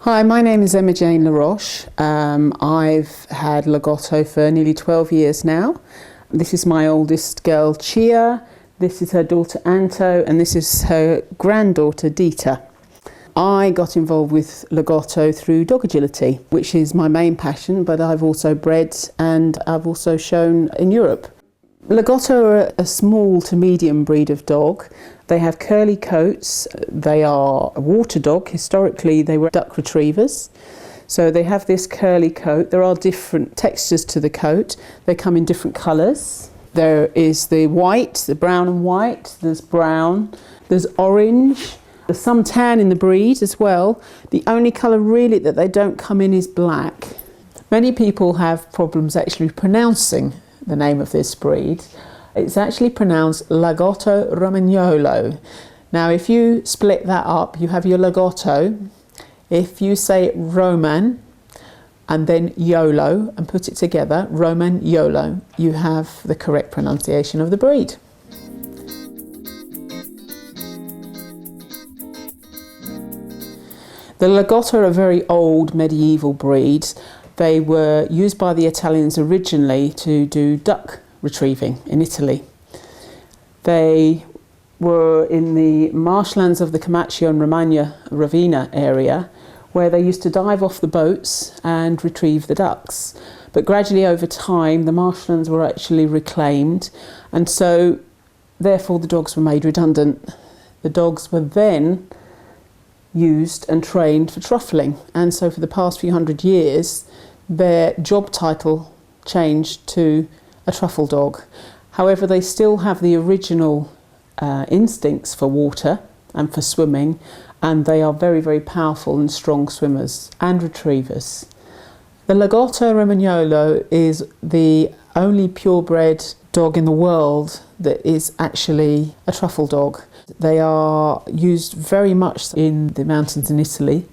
Hi, my name is Jane LaRoche. I've had Lagotto for nearly 12 years now. This is my oldest girl, Chia. This is her daughter, Anto, and this is her granddaughter, Dita. I got involved with Lagotto through dog agility, which is my main passion, but I've also bred and I've also shown in Europe. Lagotto are a small to medium breed of dog. They have curly coats. They are a water dog. Historically, they were duck retrievers. So they have this curly coat. There are different textures to the coat. They come in different colours. There is the white, the brown and white. There's brown. There's orange. There's some tan in the breed as well. The only colour really that they don't come in is black. Many people have problems actually pronouncing the name of this breed. It's actually pronounced Lagotto Romagnolo. Now if you split that up, you have your Lagotto. If you say Roman and then Yolo and put it together, Romagnolo, you have the correct pronunciation of the breed. The Lagotto are a very old medieval breed. They were used by the Italians originally to do duck retrieving in Italy. They were in the marshlands of the Comacchio and Romagna Ravenna area, where they used to dive off the boats and retrieve the ducks. But gradually over time, the marshlands were actually reclaimed, and so therefore the dogs were made redundant. The dogs were then used and trained for truffling, and so for the past few hundred years their job title changed to a truffle dog. However, they still have the original instincts for water and for swimming, and they are very, very powerful and strong swimmers and retrievers. The Lagotto Romagnolo is the only purebred dog in the world that is actually a truffle dog. They are used very much in the mountains in Italy,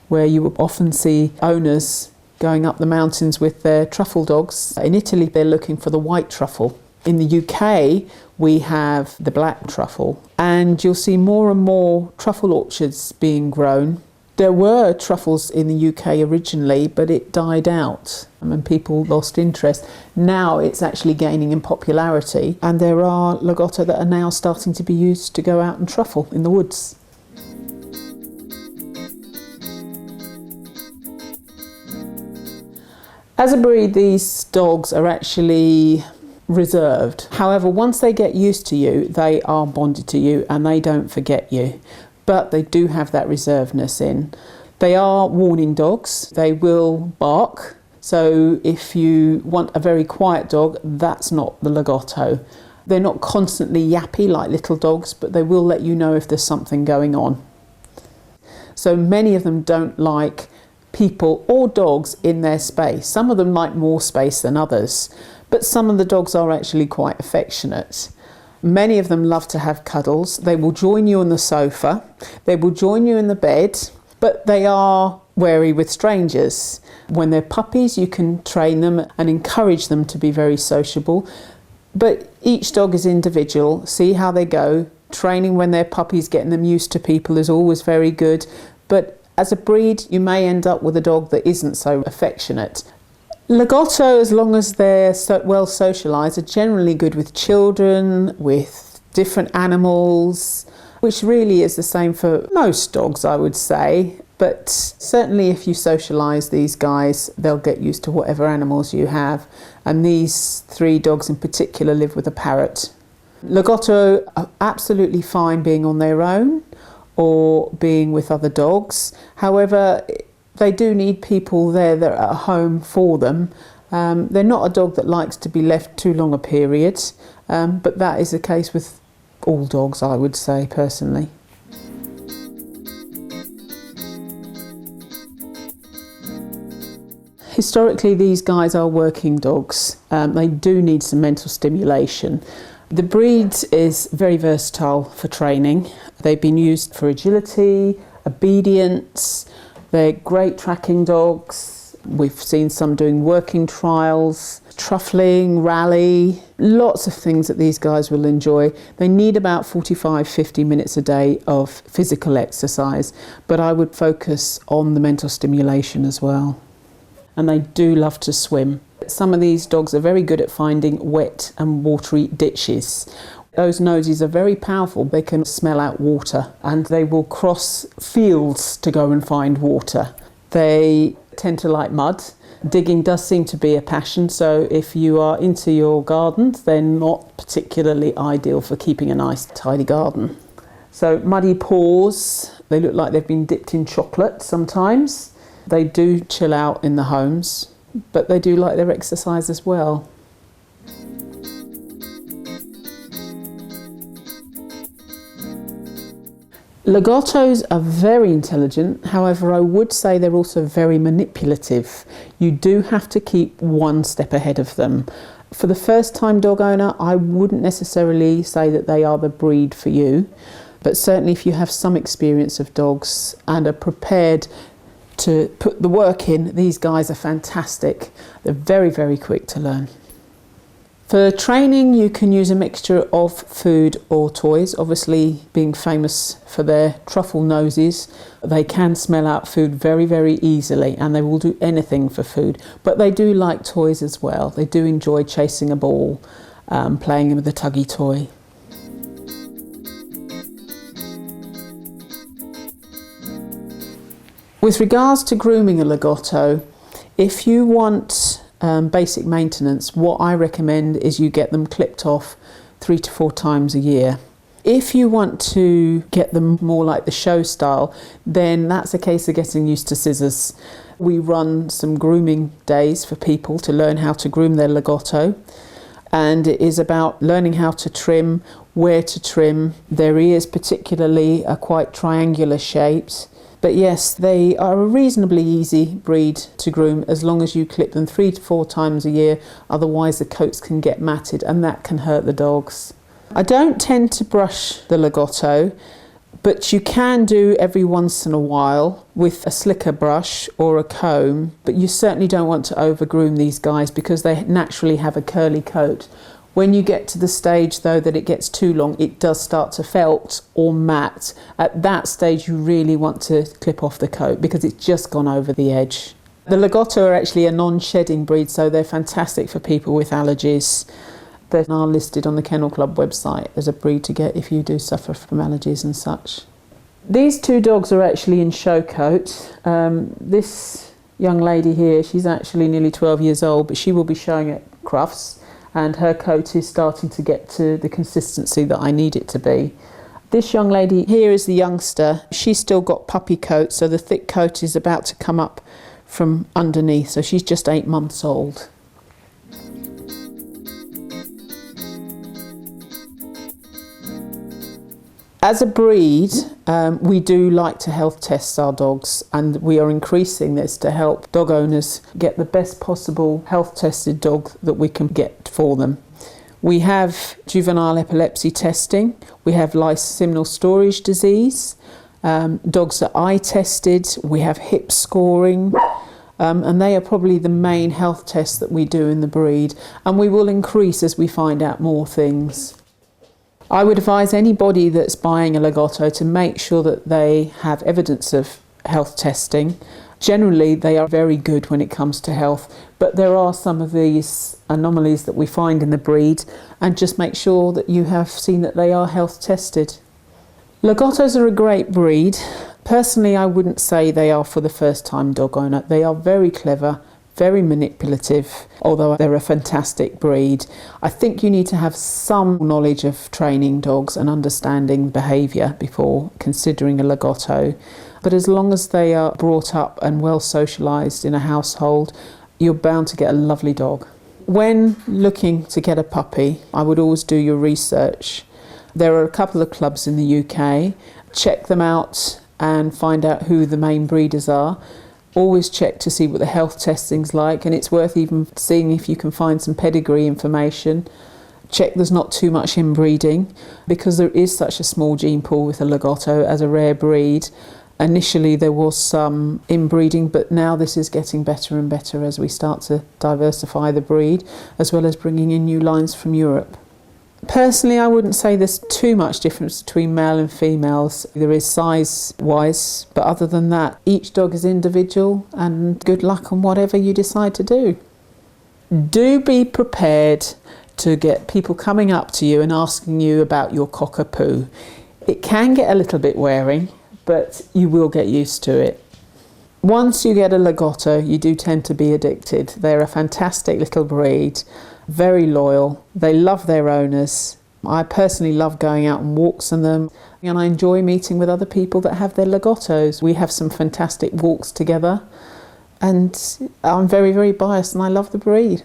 where you will often see owners going up the mountains with their truffle dogs. In Italy, they're looking for the white truffle. In the UK, we have the black truffle, and you'll see more and more truffle orchards being grown. There were truffles in the UK originally, but it died out and people lost interest. Now it's actually gaining in popularity, and there are Lagotto that are now starting to be used to go out and truffle in the woods. As a breed, these dogs are actually reserved. However, once they get used to you, they are bonded to you and they don't forget you. But they do have that reservedness in. They are warning dogs. They will bark. So if you want a very quiet dog, that's not the Lagotto. They're not constantly yappy like little dogs, but they will let you know if there's something going on. So many of them don't like people or dogs in their space. Some of them like more space than others, but some of the dogs are actually quite affectionate. Many of them love to have cuddles. They will join you on the sofa. They will join you in the bed, but they are wary with strangers. When they're puppies, you can train them and encourage them to be very sociable. But each dog is individual. See how they go. Training when they're puppies, getting them used to people is always very good. But as a breed, you may end up with a dog that isn't so affectionate. Lagotto, as long as they're well socialised, are generally good with children, with different animals, which really is the same for most dogs, I would say. But certainly if you socialise these guys, they'll get used to whatever animals you have. And these three dogs in particular live with a parrot. Lagotto are absolutely fine being on their own or being with other dogs. However, they do need people there that are at home for them. They're not a dog that likes to be left too long a period, but that is the case with all dogs, I would say, personally. Historically, these guys are working dogs. They do need some mental stimulation. The breed is very versatile for training. They've been used for agility, obedience. They're great tracking dogs. We've seen some doing working trials, truffling, rally, lots of things that these guys will enjoy. They need about 45-50 minutes a day of physical exercise, but I would focus on the mental stimulation as well. And they do love to swim. Some of these dogs are very good at finding wet and watery ditches. Those noses are very powerful. They can smell out water and they will cross fields to go and find water. They tend to like mud. Digging does seem to be a passion, so if you are into your gardens, they're not particularly ideal for keeping a nice tidy garden. So muddy paws, they look like they've been dipped in chocolate sometimes. They do chill out in the homes, but they do like their exercise as well. Lagottos are very intelligent, however I would say they're also very manipulative. You do have to keep one step ahead of them. For the first time dog owner, I wouldn't necessarily say that they are the breed for you, but certainly if you have some experience of dogs and are prepared to put the work in, these guys are fantastic. They're very, very quick to learn. For training, you can use a mixture of food or toys. Obviously, being famous for their truffle noses, they can smell out food very, very easily and they will do anything for food. But they do like toys as well. They do enjoy chasing a ball, playing with a tuggy toy. With regards to grooming a Lagotto, if you want basic maintenance, what I recommend is you get them clipped off 3 to 4 times a year. If you want to get them more like the show style, then that's a case of getting used to scissors. We run some grooming days for people to learn how to groom their Lagotto, and it is about learning how to trim, where to trim. Their ears particularly are quite triangular shaped. But yes, they are a reasonably easy breed to groom as long as you clip them 3 to 4 times a year, otherwise the coats can get matted and that can hurt the dogs. I don't tend to brush the Lagotto, but you can do every once in a while with a slicker brush or a comb, but you certainly don't want to over-groom these guys because they naturally have a curly coat. When you get to the stage though that it gets too long, it does start to felt or mat. At that stage you really want to clip off the coat because it's just gone over the edge. The Lagotto are actually a non-shedding breed, so they're fantastic for people with allergies. They are listed on the Kennel Club website as a breed to get if you do suffer from allergies and such. These 2 dogs are actually in show coat. This young lady here, she's actually nearly 12 years old, but she will be showing at Crufts. And her coat is starting to get to the consistency that I need it to be. This young lady here is the youngster. She's still got puppy coat, so the thick coat is about to come up from underneath, so she's just 8 months old. As a breed, we do like to health test our dogs, and we are increasing this to help dog owners get the best possible health tested dog that we can get for them. We have juvenile epilepsy testing, we have lysosomal storage disease, dogs are eye tested, we have hip scoring, and they are probably the main health tests that we do in the breed, and we will increase as we find out more things. I would advise anybody that's buying a Lagotto to make sure that they have evidence of health testing. Generally, they are very good when it comes to health, but there are some of these anomalies that we find in the breed, and just make sure that you have seen that they are health tested. Lagottos are a great breed. Personally, I wouldn't say they are for the first time dog owner. They are very clever, very manipulative, although they're a fantastic breed. I think you need to have some knowledge of training dogs and understanding behaviour before considering a Lagotto. But as long as they are brought up and well socialised in a household, you're bound to get a lovely dog. When looking to get a puppy, I would always do your research. There are a couple of clubs in the UK. Check them out and find out who the main breeders are. Always check to see what the health testing's like, and it's worth even seeing if you can find some pedigree information. Check there's not too much inbreeding, because there is such a small gene pool with a Lagotto as a rare breed. Initially there was some inbreeding, but now this is getting better and better as we start to diversify the breed, as well as bringing in new lines from Europe. Personally, I wouldn't say there's too much difference between male and females. There is size-wise, but other than that, each dog is individual, and good luck on whatever you decide to do. Do be prepared to get people coming up to you and asking you about your cockapoo. It can get a little bit wearing, but you will get used to it. Once you get a Lagotto, you do tend to be addicted. They're a fantastic little breed, very loyal. They love their owners. I personally love going out on walks on them, and I enjoy meeting with other people that have their Lagottos. We have some fantastic walks together, and I'm very, very biased, and I love the breed.